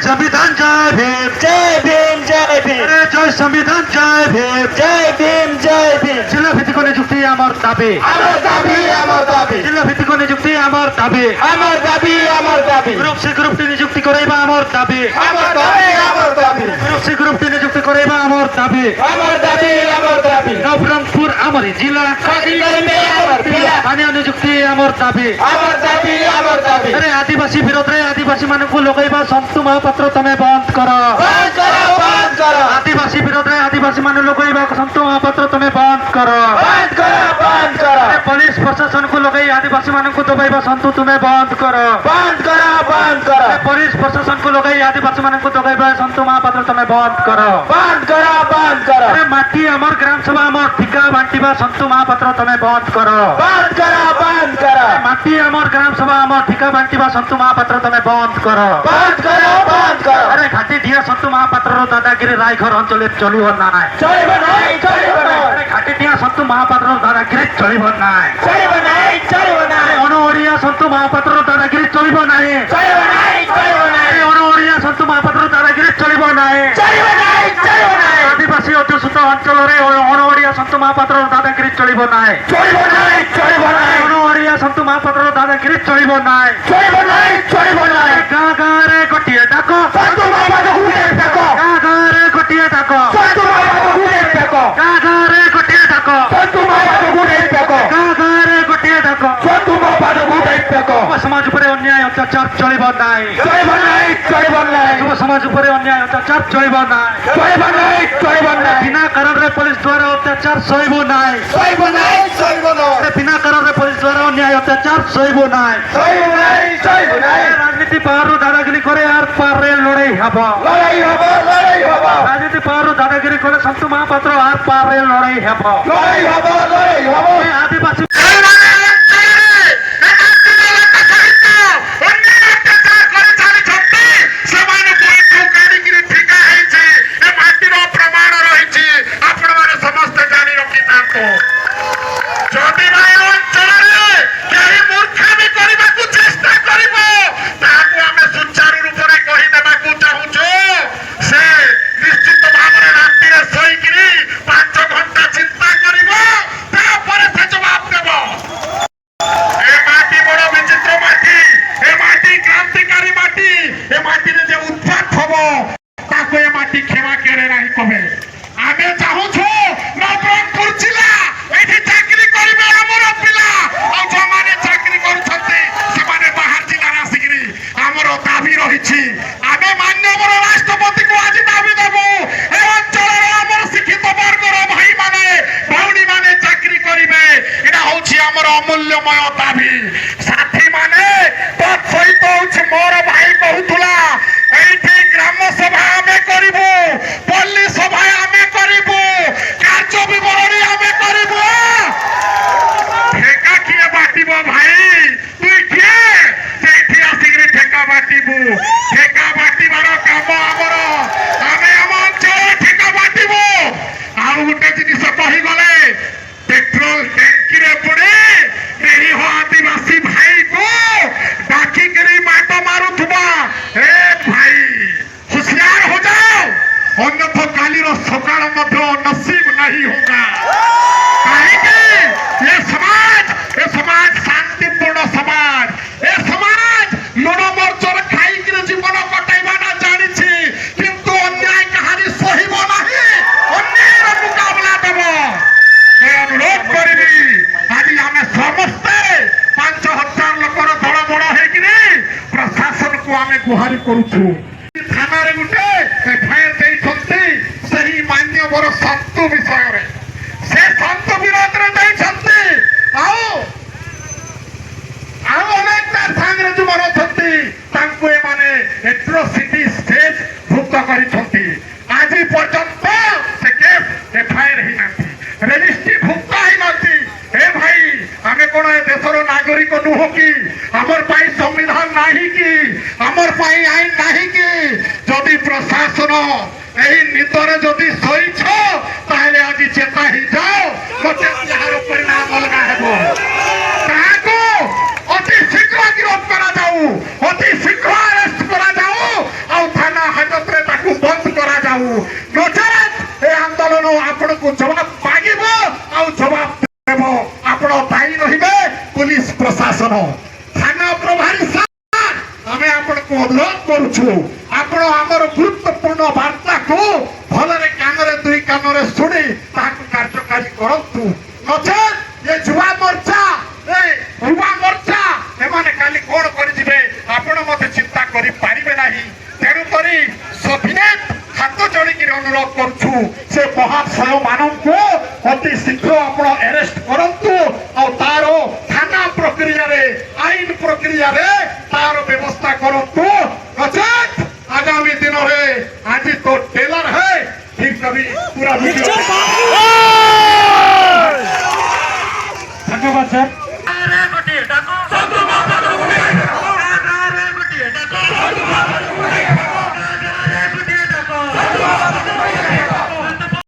संविधान जय भीम जय भीम जय भीम अरे जय संविधान जय भीम जय भीम जय भीम जिला ভিত্তিক নিযুক্তি আমার দাবি জিলা ভিত্তিক নিযুক্তি আমার দাবি গ্রুপটি নিযুক্তি করাইবা আমার দাবি গ্রুপটি নিযুক্তি করাইবা আমার দাবি নবরঙ্গপুর আমার জিলা স্থানীয় নিযুক্তি আমার দাবি আরে আদিবাসী বিরোধে আদিবাসী মানুষ লগাইবা সন্তু মহাপাত্র তুমি বন্ধ কর আদিবাসী বিরোধে আদিবাসী মানুষ লগাইবা সন্তু মহাপাত্র তুমি বন্ধ কর পুলিশ প্রশাসন को লগাই আদিবাসী মানুষ দবাইবা সন্তু তুমি বন্ধ কর পুলিশ প্রশাসন को লগাই আদিবাসী মানুষ দবাইবা সন্তু মহাপাত্র তুমি বন্ধ কর আরে মাটি আমার গ্রাম সভা আমার ঠিকা বান্টিবা সন্তু মহাপাত্র তুমি বন্ধ কর মাটি আমার গ্রাম সভা আমার ঠিকা বান্টিবা সন্তু মহাপাত্র তুমি বন্ধ কর আরে ঘাটি দিয়া সন্তু মহাপাত্রর দাদাগিরি রায়ঘর অঞ্চলে চলিব নাই আরে ঘাটি দিয়া সন্তু মহাপাত্রর দাদাগিরি চলিব নাই অনওড়িয়া সন্তু মহাপাত্রর দাদাগিরি চলিব নাই অনওড়িয়া সন্তু মহাপাত্রর দাদাগিরি চলিব নাই আদিবাসী অধ্যুষিত অঞ্চলরে অনওড়িয়া সন্তু মহাপাত্রর দাদাগিরি চলিব নাই অনওড়িয়া সন্তু মহাপাত্রর দাদাগিরি চলিব নাই গাঁ গাঁরে গোটিয়ে ডাক গাঁ গাঁরে গোটিয়ে ডাক গাঁ গাঁরে গোটিয়ে ডাক গাঁ গাঁরে গোটিয়ে ডাক যুব সমাজ উপরে অন্যায় অত্যাচার চলিব নাই যুব সমাজ উপরে অন্যায় অত্যাচার চলিব নাই বিনা কারণে পুলিশ দ্বারা অত্যাচার সইব নাই বিনা কারণে পুলিশ দ্বারা অন্যায় অত্যাচার সইব নাই রাজনীতি পাহাড়ু দাদাগিরি করে আর পারে লড়াই হব রাজনীতি পাহাড়ু দাদাগিরি করে সন্তু মহাপাত্র আর পারে লড়াই হব আদিবাসী অমূল্যময় দাবি সাথী মানে তোর সহিত হচ্ছে মোর ভাই কহুলা এইটি গ্রাম সভা আমি করিবু পল্লী সভা আমি করিবু কার্য বিবরণী আমি করিবু ঠেকা কিয়ে বাটিব ভাই তুই কিয়ে সেইটি আসিকি ঠেকা বাটিবু ঠেকা বাটিবার কাম আমার আমি আম অঞ্চল ঠেকা বাটিবু আর গোটে জিনিস কহিগলে পেট্রোল ট্যাঙ্কিরে পড়ে आदिवासी भाई को डाकी करी माटा मारू थुबा भाई होशियार हो जाओ अन्यथा काली सकाल नसीब नहीं होगा ये समाज शांतिपूर्ण समाज ये समाज लुण मर्चर खाई जीवन कटाइबा ना जानी किंतु अन्याय कहानी सहिब नहीं अन्याय मुकाबला देव अनुरोध करी आज आम समस्ते 5,000 लोकर दल बड़ है प्रशासन को आम गुहारी करुचु थाना गोटे एफआईआर देते सही मान्यवर सन्तु विषय से सन्तु विरोध सागर जो अच्छा एट्रोसिटी स्टेज भुक्त कर आज पर्यंत से केस एफआईआर रेजिस्ट्री भुक्त ही भाई आम कौन देशर नागरिक नुह कि आमर संविधान नहीं कि आमर आईन नहीं कि जदि प्रशासन यही निदरे जदि शोच ताहले आज चेता ही जाओ मत यार परिणाम अलग हेबो ताको अति शीघ्र गिरफ्त करा जाऊ अति शीघ्र अरेस्ट करा जाऊ आ थाना अनुरोध करुछु आपण आमर गुरुत्वपूर्ण वार्ता को भलरे कानरे दुई कानरे सुनी ताकू कार्यकारी करंतु नचेत ये युवा मोर्चा एमाने काली कोण करि दिबे आपण मते चिंता करि पारिबे नाही तेणु करी सभिनेत हाथ जोड़ी की अनुरोध करुछु से महाशय मानू अति शीघ्र आपण अरेस्ट करंतु और तार थाना प्रक्रिया रे आईन प्रक्रिया रे तार व्यवस्था करंतु नचेत